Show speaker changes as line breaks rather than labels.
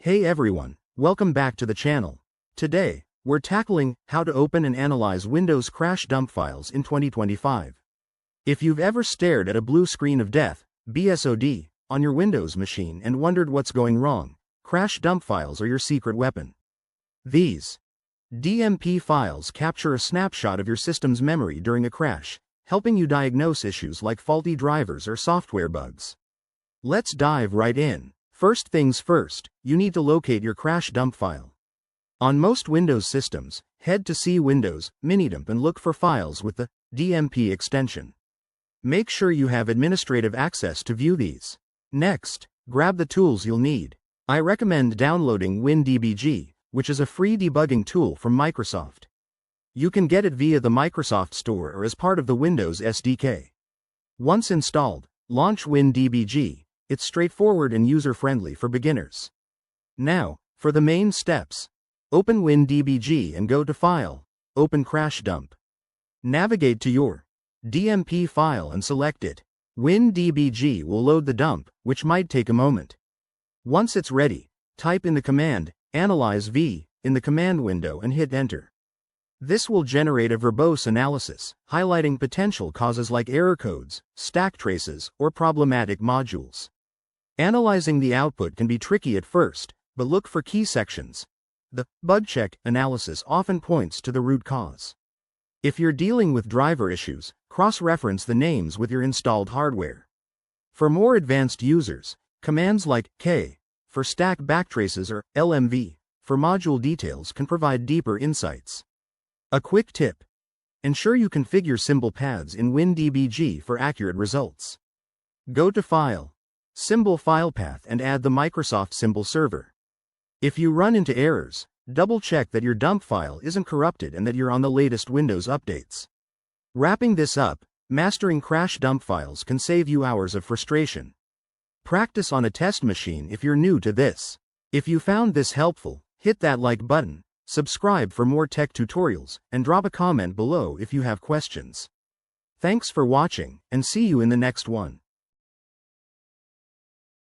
Hey everyone, welcome back to the channel. Today, we're tackling how to open and analyze Windows crash dump files in 2025. If you've ever stared at a blue screen of death, BSOD, on your Windows machine and wondered what's going wrong, crash dump files are your secret weapon. These DMP files capture a snapshot of your system's memory during a crash, helping you diagnose issues like faulty drivers or software bugs. Let's dive right in. First things first, you need to locate your crash dump file. On most Windows systems, head to C Windows, Minidump and look for files with the DMP extension. Make sure you have administrative access to view these. Next, grab the tools you'll need. I recommend downloading WinDbg, which is a free debugging tool from Microsoft. You can get it via the Microsoft Store or as part of the Windows SDK. Once installed, launch WinDbg. It's straightforward and user-friendly for beginners. Now, for the main steps. Open WinDbg and go to File, Open Crash Dump. Navigate to your DMP file and select it. WinDbg will load the dump, which might take a moment. Once it's ready, type in the command, Analyze V, in the command window and hit Enter. This will generate a verbose analysis, highlighting potential causes like error codes, stack traces, or problematic modules. Analyzing the output can be tricky at first, but look for key sections. The bug check analysis often points to the root cause. If you're dealing with driver issues, cross-reference the names with your installed hardware. For more advanced users, commands like K for stack backtraces or LMV for module details can provide deeper insights. A quick tip: ensure you configure symbol paths in WinDbg for accurate results. Go to File, Symbol File Path and add the Microsoft symbol server. If you run into errors, double-check that your dump file isn't corrupted and that you're on the latest Windows updates. Wrapping this up, mastering crash dump files can save you hours of frustration. Practice on a test machine if you're new to this. If you found this helpful, hit that like button, subscribe for more tech tutorials, and drop a comment below if you have questions. Thanks for watching, and see you in the next one.